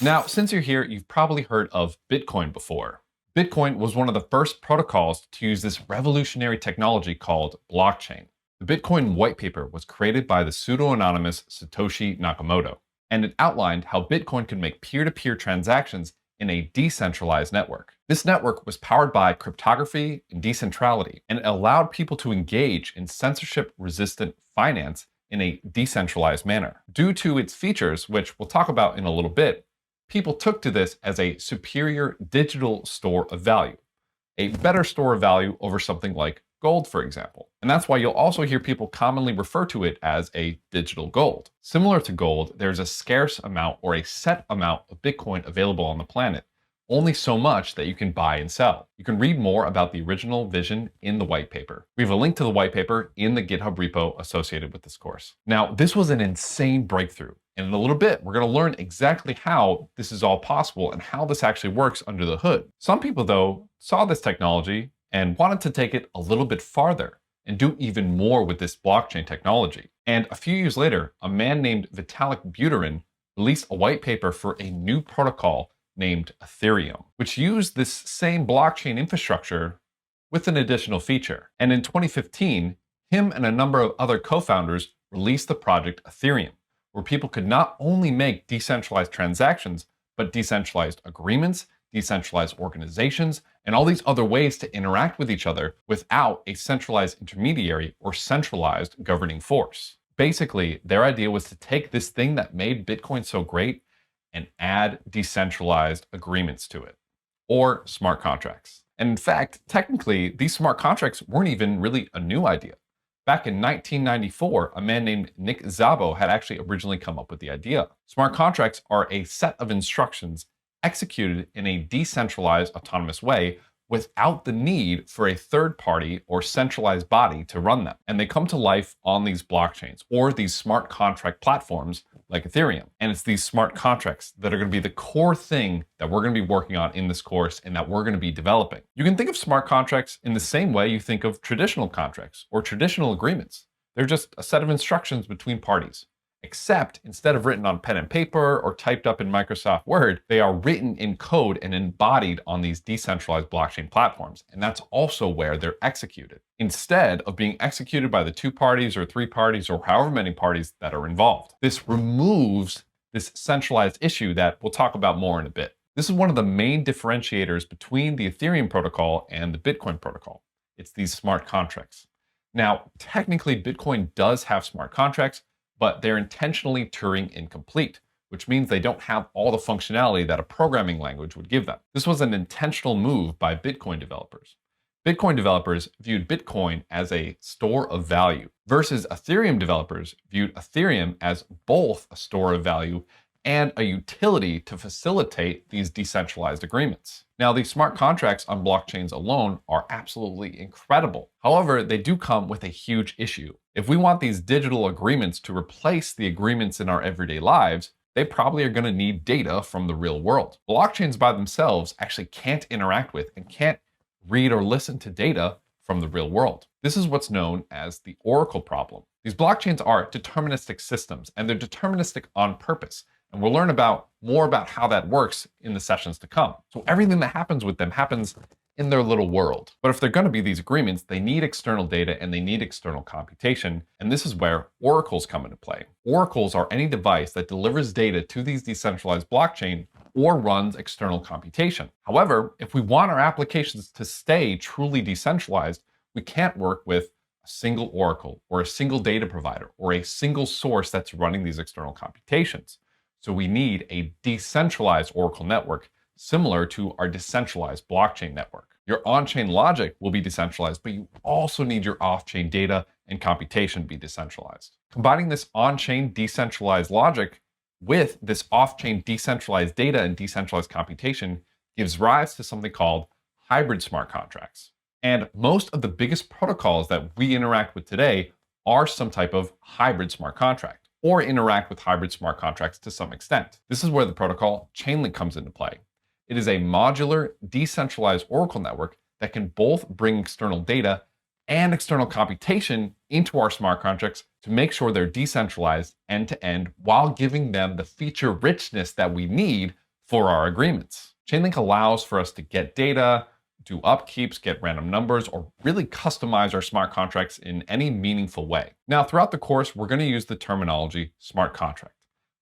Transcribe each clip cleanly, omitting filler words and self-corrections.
Now, since you're here, you've probably heard of Bitcoin before. Bitcoin was one of the first protocols to use this revolutionary technology called blockchain. The Bitcoin white paper was created by the pseudo-anonymous Satoshi Nakamoto, and it outlined how Bitcoin could make peer-to-peer transactions in a decentralized network. This network was powered by cryptography and decentrality, and it allowed people to engage in censorship-resistant finance in a decentralized manner. Due to its features, which we'll talk about in a little bit, people took to this as a superior digital store of value, a better store of value over something like gold, for example. And that's why you'll also hear people commonly refer to it as a digital gold. Similar to gold, there's a scarce amount or a set amount of Bitcoin available on the planet, only so much that you can buy and sell. You can read more about the original vision in the white paper. We have a link to the white paper in the GitHub repo associated with this course. Now, this was an insane breakthrough. And in a little bit, we're going to learn exactly how this is all possible and how this actually works under the hood. Some people, though, saw this technology and wanted to take it a little bit farther and do even more with this blockchain technology. And a few years later, a man named Vitalik Buterin released a white paper for a new protocol named Ethereum, which used this same blockchain infrastructure with an additional feature. And in 2015, him and a number of other co-founders released the project Ethereum, where people could not only make decentralized transactions, but decentralized agreements, decentralized organizations, and all these other ways to interact with each other without a centralized intermediary or centralized governing force. Basically, their idea was to take this thing that made Bitcoin so great and add decentralized agreements to it, or smart contracts. And in fact, technically, these smart contracts weren't even really a new idea. Back in 1994, a man named Nick Szabo had actually originally come up with the idea. Smart contracts are a set of instructions executed in a decentralized autonomous way without the need for a third party or centralized body to run them. And they come to life on these blockchains or these smart contract platforms like Ethereum. And it's these smart contracts that are going to be the core thing that we're going to be working on in this course and that we're going to be developing. You can think of smart contracts in the same way you think of traditional contracts or traditional agreements. They're just a set of instructions between parties. Except instead of written on pen and paper or typed up in Microsoft Word, they are written in code and embodied on these decentralized blockchain platforms. And that's also where they're executed, instead of being executed by the 2 parties or 3 parties or however many parties that are involved. This removes this centralized issue that we'll talk about more in a bit. This is one of the main differentiators between the Ethereum protocol and the Bitcoin protocol. It's these smart contracts. Now, technically, Bitcoin does have smart contracts, but they're intentionally Turing incomplete, which means they don't have all the functionality that a programming language would give them. This was an intentional move by Bitcoin developers. Bitcoin developers viewed Bitcoin as a store of value, versus Ethereum developers viewed Ethereum as both a store of value and a utility to facilitate these decentralized agreements. Now, these smart contracts on blockchains alone are absolutely incredible. However, they do come with a huge issue. If we want these digital agreements to replace the agreements in our everyday lives, they probably are going to need data from the real world. Blockchains by themselves actually can't interact with and can't read or listen to data from the real world. This is what's known as the Oracle problem. These blockchains are deterministic systems, and they're deterministic on purpose. And we'll learn more about how that works in the sessions to come. So everything that happens with them happens in their little world. But if they're going to be these agreements, they need external data and they need external computation. And this is where oracles come into play. Oracles are any device that delivers data to these decentralized blockchain or runs external computation. However, if we want our applications to stay truly decentralized, we can't work with a single oracle or a single data provider or a single source that's running these external computations. So we need a decentralized Oracle network similar to our decentralized blockchain network. Your on-chain logic will be decentralized, but you also need your off-chain data and computation to be decentralized. Combining this on-chain decentralized logic with this off-chain decentralized data and decentralized computation gives rise to something called hybrid smart contracts. And most of the biggest protocols that we interact with today are some type of hybrid smart contract, or interact with hybrid smart contracts to some extent. This is where the protocol Chainlink comes into play. It is a modular, decentralized Oracle network that can both bring external data and external computation into our smart contracts to make sure they're decentralized end-to-end while giving them the feature richness that we need for our agreements. Chainlink allows for us to get data, do upkeeps, get random numbers, or really customize our smart contracts in any meaningful way. Now, throughout the course, we're going to use the terminology smart contract.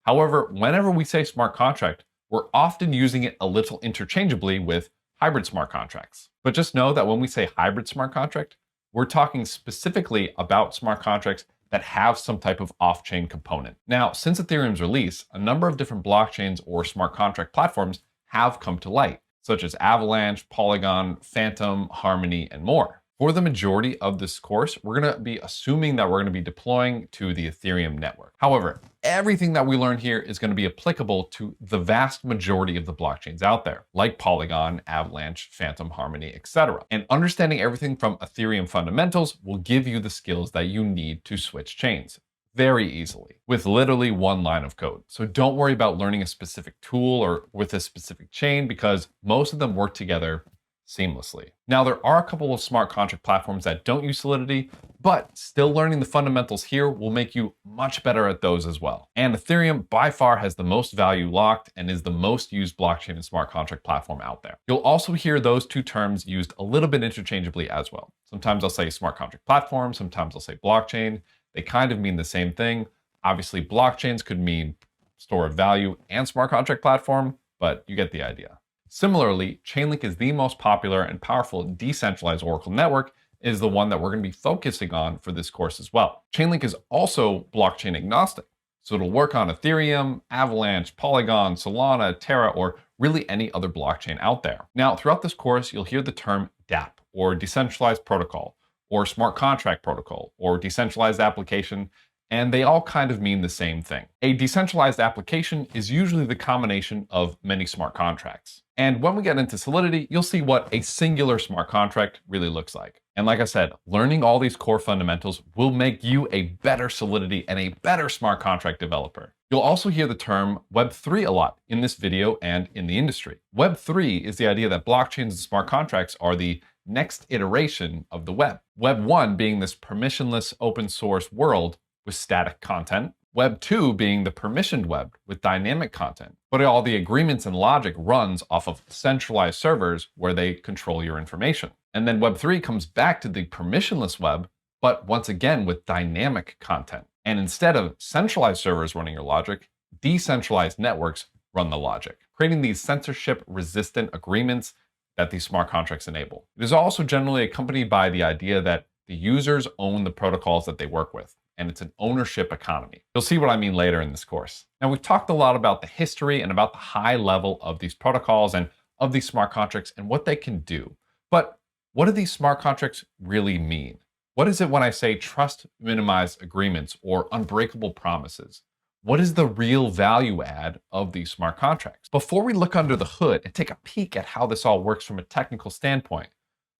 However, whenever we say smart contract, we're often using it a little interchangeably with hybrid smart contracts. But just know that when we say hybrid smart contract, we're talking specifically about smart contracts that have some type of off-chain component. Now, since Ethereum's release, a number of different blockchains or smart contract platforms have come to light, such as Avalanche, Polygon, Phantom, Harmony, and more. For the majority of this course, we're going to be assuming that we're going to be deploying to the Ethereum network. However, everything that we learn here is going to be applicable to the vast majority of the blockchains out there, like Polygon, Avalanche, Phantom, Harmony, etc. And understanding everything from Ethereum fundamentals will give you the skills that you need to switch chains very easily with literally one line of code. So don't worry about learning a specific tool or with a specific chain because most of them work together seamlessly. Now, there are a couple of smart contract platforms that don't use Solidity, but still learning the fundamentals here will make you much better at those as well. And Ethereum by far has the most value locked and is the most used blockchain and smart contract platform out there. You'll also hear those two terms used a little bit interchangeably as well. Sometimes I'll say smart contract platform, sometimes I'll say blockchain. They kind of mean the same thing. Obviously, blockchains could mean store of value and smart contract platform, but you get the idea. Similarly, Chainlink is the most popular and powerful decentralized Oracle network, is the one that we're going to be focusing on for this course as well. Chainlink is also blockchain agnostic, so it'll work on Ethereum, Avalanche, Polygon, Solana, Terra, or really any other blockchain out there. Now, throughout this course, you'll hear the term DApp, or decentralized protocol, or smart contract protocol, or decentralized application, and they all kind of mean the same thing. A decentralized application is usually the combination of many smart contracts. And when we get into Solidity, you'll see what a singular smart contract really looks like. And like I said, learning all these core fundamentals will make you a better Solidity and a better smart contract developer. You'll also hear the term Web3 a lot in this video and in the industry. Web3 is the idea that blockchains and smart contracts are the next iteration of the web. Web 1 being this permissionless open source world with static content. Web 2 being the permissioned web with dynamic content, but all the agreements and logic runs off of centralized servers where they control your information. And then Web 3 comes back to the permissionless web, but once again with dynamic content. And instead of centralized servers running your logic, decentralized networks run the logic, creating these censorship-resistant agreements that these smart contracts enable. It is also generally accompanied by the idea that the users own the protocols that they work with, and it's an ownership economy. You'll see what I mean later in this course. Now, we've talked a lot about the history and about the high level of these protocols and of these smart contracts and what they can do. But what do these smart contracts really mean? What is it when I say trust minimized agreements or unbreakable promises? What is the real value add of these smart contracts? Before we look under the hood and take a peek at how this all works from a technical standpoint,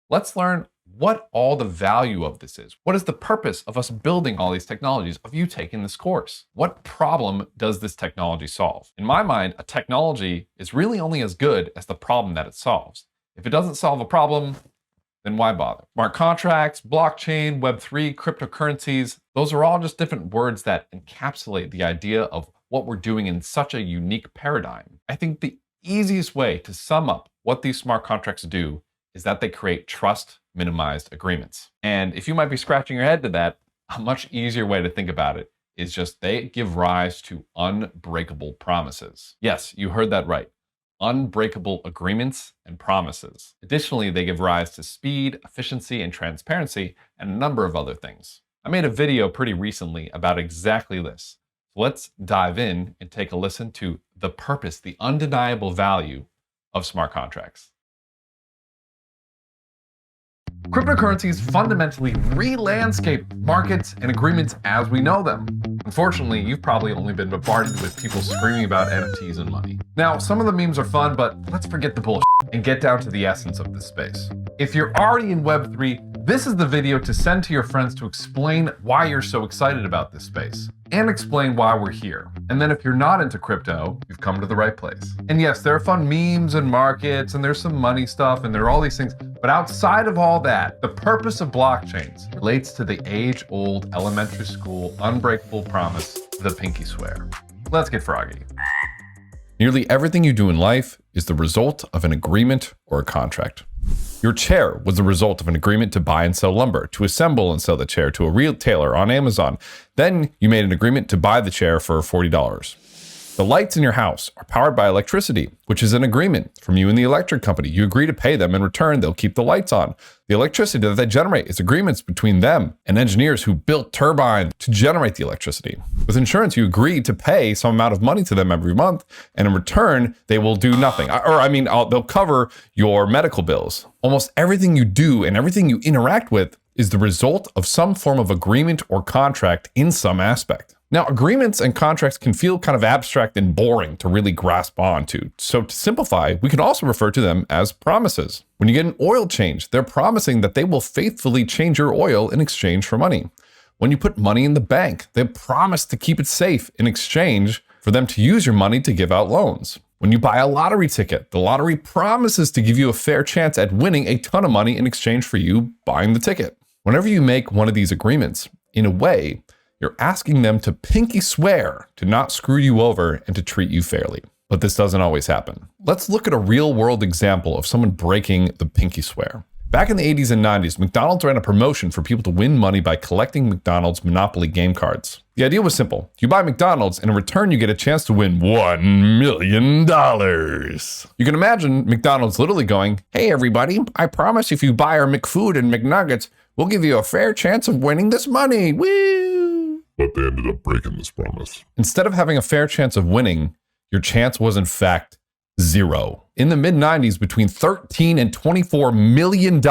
let's learn what all the value of this is. What is the purpose of us building all these technologies, of you taking this course? What problem does this technology solve? In my mind, a technology is really only as good as the problem that it solves. If it doesn't solve a problem, then why bother? Smart contracts, blockchain, Web3, cryptocurrencies, those are all just different words that encapsulate the idea of what we're doing in such a unique paradigm. I think the easiest way to sum up what these smart contracts do is that they create trust minimized agreements. And if you might be scratching your head to that, a much easier way to think about it is just they give rise to unbreakable promises. Yes, you heard that right. Unbreakable agreements and promises. Additionally, they give rise to speed, efficiency, and transparency, and a number of other things. I made a video pretty recently about exactly this. So let's dive in and take a listen to the purpose, the undeniable value of smart contracts. Cryptocurrencies fundamentally re-landscape markets and agreements as we know them. Unfortunately, you've probably only been bombarded with people screaming about NFTs and money. Now, some of the memes are fun, but let's forget the bullshit and get down to the essence of this space. If you're already in Web3, this is the video to send to your friends to explain why you're so excited about this space and explain why we're here. And then if you're not into crypto, you've come to the right place. And yes, there are fun memes and markets and there's some money stuff and there are all these things. But outside of all that, the purpose of blockchains relates to the age-old elementary school unbreakable promise, the pinky swear. Let's get froggy. Nearly everything you do in life is the result of an agreement or a contract. Your chair was the result of an agreement to buy and sell lumber, to assemble and sell the chair to a retailer on Amazon. Then you made an agreement to buy the chair for $40. The lights in your house are powered by electricity, which is an agreement from you and the electric company. You agree to pay them. In return, they'll keep the lights on. The electricity that they generate is agreements between them and engineers who built turbines to generate the electricity. With insurance, you agree to pay some amount of money to them every month, and in return, they will do nothing. They'll cover your medical bills. Almost everything you do and everything you interact with is the result of some form of agreement or contract in some aspect. Now, agreements and contracts can feel kind of abstract and boring to really grasp onto. So to simplify, we can also refer to them as promises. When you get an oil change, they're promising that they will faithfully change your oil in exchange for money. When you put money in the bank, they promise to keep it safe in exchange for them to use your money to give out loans. When you buy a lottery ticket, the lottery promises to give you a fair chance at winning a ton of money in exchange for you buying the ticket. Whenever you make one of these agreements, in a way, you're asking them to pinky swear to not screw you over and to treat you fairly. But this doesn't always happen. Let's look at a real world example of someone breaking the pinky swear. Back in the 80s and 90s, McDonald's ran a promotion for people to win money by collecting McDonald's Monopoly game cards. The idea was simple. You buy McDonald's, and in return, you get a chance to win $1 million. You can imagine McDonald's literally going, "Hey everybody, I promise if you buy our McFood and McNuggets, we'll give you a fair chance of winning this money. Woo!" But they ended up breaking this promise. Instead of having a fair chance of winning, your chance was in fact zero. In the mid-90s, between $13 and $24 million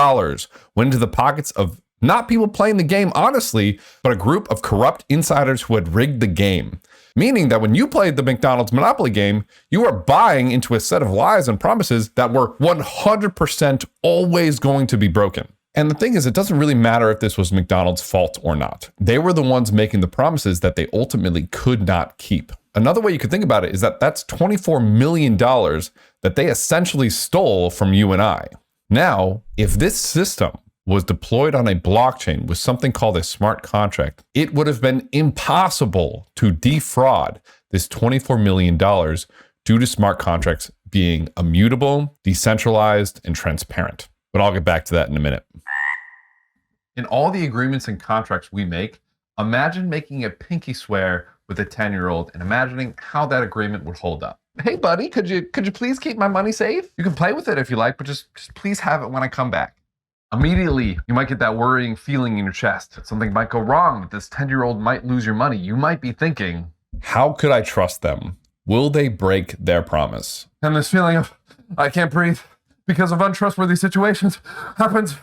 went into the pockets of not people playing the game honestly, but a group of corrupt insiders who had rigged the game. Meaning that when you played the McDonald's Monopoly game, you were buying into a set of lies and promises that were 100% always going to be broken. And the thing is, it doesn't really matter if this was McDonald's fault or not. They were the ones making the promises that they ultimately could not keep. Another way you could think about it is that that's $24 million that they essentially stole from you and I. Now, if this system was deployed on a blockchain with something called a smart contract, it would have been impossible to defraud this $24 million due to smart contracts being immutable, decentralized, and transparent. But I'll get back to that in a minute. In all the agreements and contracts we make, imagine making a pinky swear with a 10-year-old and imagining how that agreement would hold up. "Hey buddy, could you please keep my money safe? You can play with it if you like, but just please have it when I come back." Immediately, you might get that worrying feeling in your chest. Something might go wrong. This 10-year-old might lose your money. You might be thinking, how could I trust them? Will they break their promise? And this feeling of, I can't breathe because of untrustworthy situations happens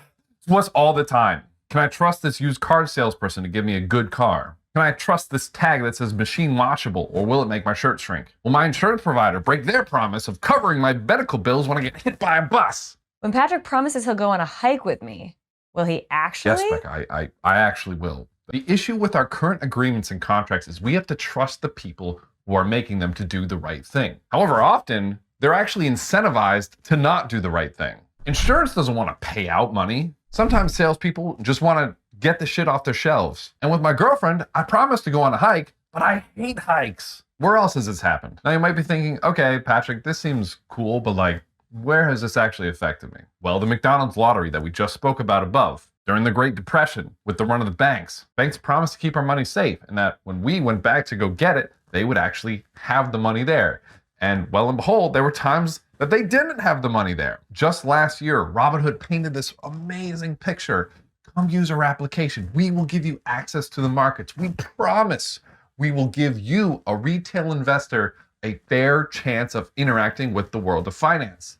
to us all the time. Can I trust this used car salesperson to give me a good car? Can I trust this tag that says machine washable, or will it make my shirt shrink? Will my insurance provider break their promise of covering my medical bills when I get hit by a bus? When Patrick promises he'll go on a hike with me, will he actually? Yes, Becca, I actually will. The issue with our current agreements and contracts is we have to trust the people who are making them to do the right thing. However, often, they're actually incentivized to not do the right thing. Insurance doesn't want to pay out money. Sometimes salespeople just want to get the shit off their shelves. And with my girlfriend, I promised to go on a hike, but I hate hikes. Where else has this happened? Now you might be thinking, okay, Patrick, this seems cool, but like, where has this actually affected me? Well, the McDonald's lottery that we just spoke about above. During the Great Depression, with the run of the banks promised to keep our money safe, and that when we went back to go get it, they would actually have the money there. And well and behold, there were times that they didn't have the money there. Just last year, Robinhood painted this amazing picture. Come use our application. We will give you access to the markets. We promise we will give you, a retail investor, a fair chance of interacting with the world of finance.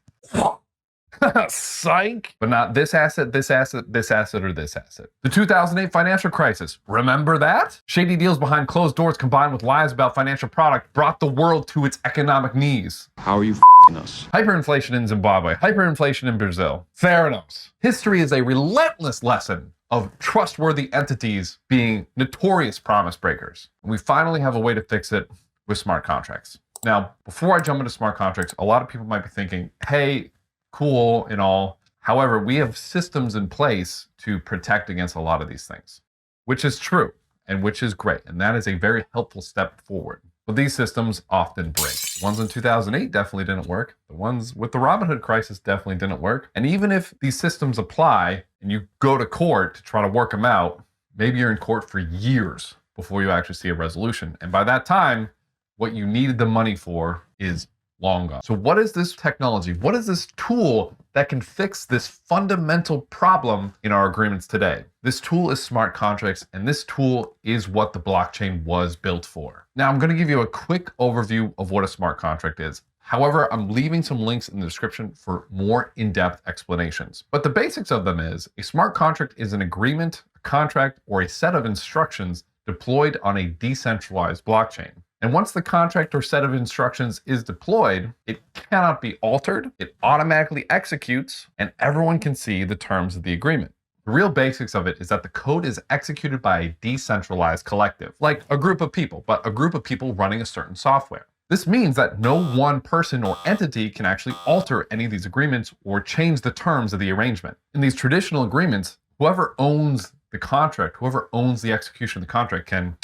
Psych! But not this asset, this asset, this asset, or this asset. The 2008 financial crisis. Remember that? Shady deals behind closed doors combined with lies about financial product brought the world to its economic knees. How are you f***ing us? Hyperinflation in Zimbabwe. Hyperinflation in Brazil. Theranos. History is a relentless lesson of trustworthy entities being notorious promise breakers. And we finally have a way to fix it with smart contracts. Now, before I jump into smart contracts, a lot of people might be thinking, hey, cool and all. However, we have systems in place to protect against a lot of these things, which is true and which is great. And that is a very helpful step forward. But these systems often break. The ones in 2008 definitely didn't work. The ones with the Robinhood crisis definitely didn't work. And even if these systems apply and you go to court to try to work them out, maybe you're in court for years before you actually see a resolution. And by that time, what you needed the money for is long gone. So what is this technology? What is this tool that can fix this fundamental problem in our agreements today? This tool is smart contracts, and this tool is what the blockchain was built for. Now, I'm going to give you a quick overview of what a smart contract is. However, I'm leaving some links in the description for more in-depth explanations. But the basics of them is a smart contract is an agreement, a contract, or a set of instructions deployed on a decentralized blockchain. And once the contract or set of instructions is deployed, it cannot be altered, it automatically executes, and everyone can see the terms of the agreement. The real basics of it is that the code is executed by a decentralized collective, like a group of people, but a group of people running a certain software. This means that no one person or entity can actually alter any of these agreements or change the terms of the arrangement. In these traditional agreements, whoever owns the contract, whoever owns the execution of the contract can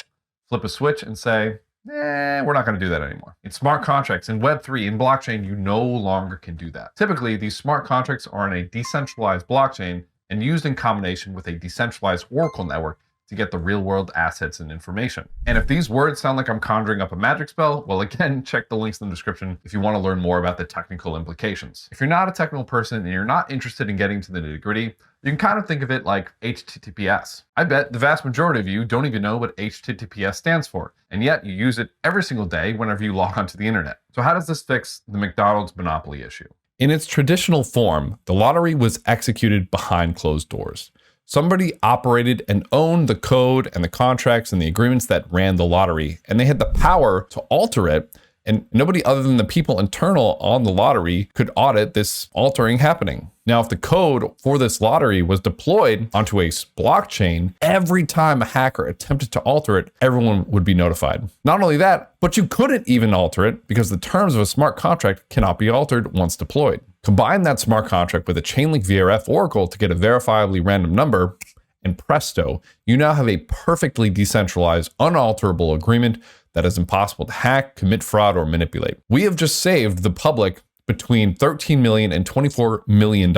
flip a switch and say, we're not going to do that anymore. In smart contracts, in Web3, in blockchain, you no longer can do that. Typically, these smart contracts are on a decentralized blockchain and used in combination with a decentralized Oracle network to get the real world assets and information. And if these words sound like I'm conjuring up a magic spell, well, again, check the links in the description if you want to learn more about the technical implications. If you're not a technical person and you're not interested in getting to the nitty-gritty, you can kind of think of it like HTTPS. I bet the vast majority of you don't even know what HTTPS stands for, and yet you use it every single day whenever you log onto the internet. So how does this fix the McDonald's monopoly issue? In its traditional form, the lottery was executed behind closed doors. Somebody operated and owned the code and the contracts and the agreements that ran the lottery, and they had the power to alter it, and nobody other than the people internal on the lottery could audit this altering happening. Now, if the code for this lottery was deployed onto a blockchain, every time a hacker attempted to alter it, everyone would be notified. Not only that, but you couldn't even alter it because the terms of a smart contract cannot be altered once deployed. Combine that smart contract with a Chainlink VRF Oracle to get a verifiably random number, and presto, you now have a perfectly decentralized, unalterable agreement that is impossible to hack, commit fraud, or manipulate. We have just saved the public between $13 million and $24 million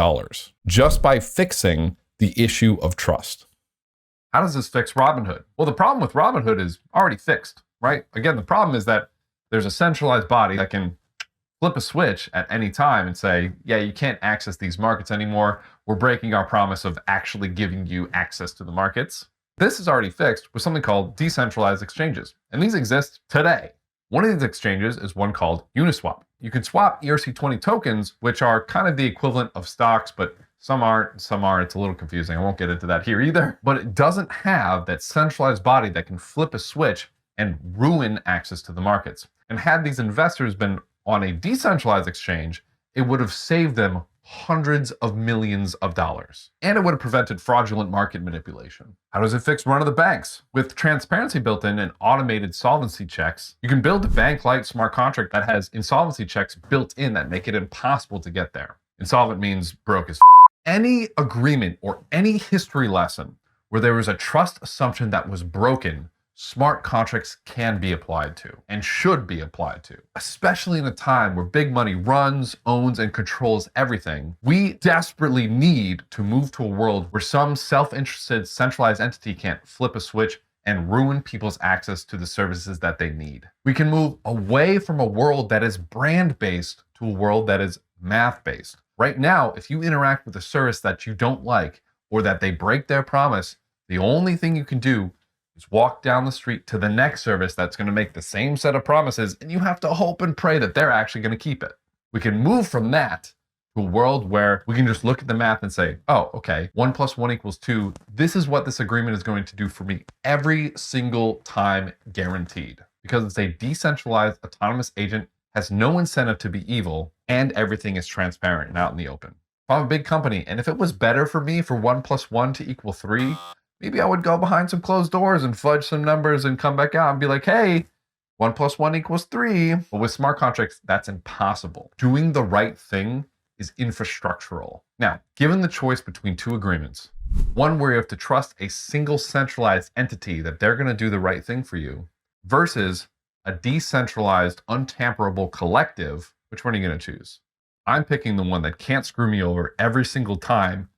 just by fixing the issue of trust. How does this fix Robinhood? Well, the problem with Robinhood is already fixed, right? Again, the problem is that there's a centralized body that can flip a switch at any time and say, yeah, you can't access these markets anymore. We're breaking our promise of actually giving you access to the markets. This is already fixed with something called decentralized exchanges, and these exist today. One of these exchanges is one called Uniswap. You can swap ERC20 tokens, which are kind of the equivalent of stocks, but some aren't, some are. It's a little confusing. I won't get into that here either. But it doesn't have that centralized body that can flip a switch and ruin access to the markets. And had these investors been on a decentralized exchange, it would have saved them hundreds of millions of dollars. And it would have prevented fraudulent market manipulation. How does it fix run of the banks? With transparency built in and automated solvency checks, you can build a bank-like smart contract that has insolvency checks built in that make it impossible to get there. Insolvent means broke as Any agreement or any history lesson where there was a trust assumption that was broken, smart contracts can be applied to and should be applied to, especially in a time where big money runs, owns, and controls everything. We desperately need to move to a world where some self-interested centralized entity can't flip a switch and ruin people's access to the services that they need. We can move away from a world that is brand-based to a world that is math-based. Right now, if you interact with a service that you don't like or that they break their promise, the only thing you can do is walk down the street to the next service that's going to make the same set of promises, and you have to hope and pray that they're actually going to keep it. We can move from that to a world where we can just look at the math and say, oh, okay, 1 + 1 = 2. This is what this agreement is going to do for me every single time, guaranteed. Because it's a decentralized autonomous agent, has no incentive to be evil, and everything is transparent and out in the open. If I'm a big company, and if it was better for me for 1 + 1 = 3, maybe I would go behind some closed doors and fudge some numbers and come back out and be like, hey, 1 + 1 = 3. But with smart contracts, that's impossible. Doing the right thing is infrastructural. Now, given the choice between two agreements, one where you have to trust a single centralized entity that they're going to do the right thing for you, versus a decentralized, untamperable collective, which one are you going to choose? I'm picking the one that can't screw me over every single time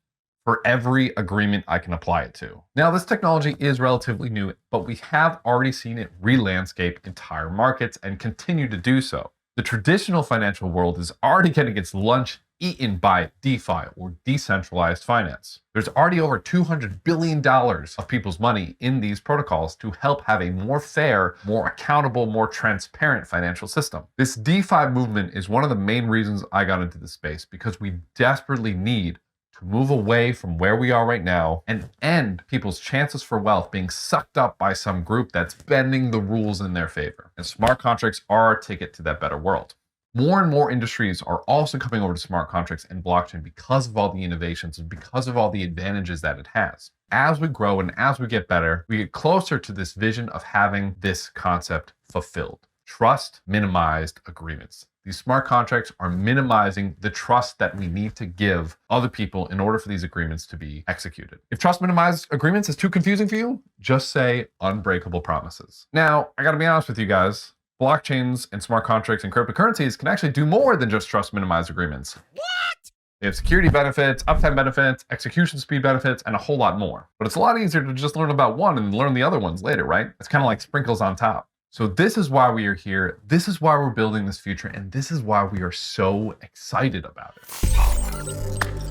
for every agreement I can apply it to. Now, this technology is relatively new, but we have already seen it re-landscape entire markets and continue to do so. The traditional financial world is already getting its lunch eaten by DeFi, or decentralized finance. There's already over $200 billion of people's money in these protocols to help have a more fair, more accountable, more transparent financial system. This DeFi movement is one of the main reasons I got into this space, because we desperately need to move away from where we are right now and end people's chances for wealth being sucked up by some group that's bending the rules in their favor. And smart contracts are our ticket to that better world. More and more industries are also coming over to smart contracts and blockchain because of all the innovations and because of all the advantages that it has. As we grow and as we get better, we get closer to this vision of having this concept fulfilled. Trust minimized agreements. These smart contracts are minimizing the trust that we need to give other people in order for these agreements to be executed. If trust minimized agreements is too confusing for you, just say unbreakable promises. Now, I gotta be honest with you guys. Blockchains and smart contracts and cryptocurrencies can actually do more than just trust minimized agreements. What? They have security benefits, uptime benefits, execution speed benefits, and a whole lot more. But it's a lot easier to just learn about one and learn the other ones later, right? It's kind of like sprinkles on top. So this is why we are here. This is why we're building this future. And this is why we are so excited about it.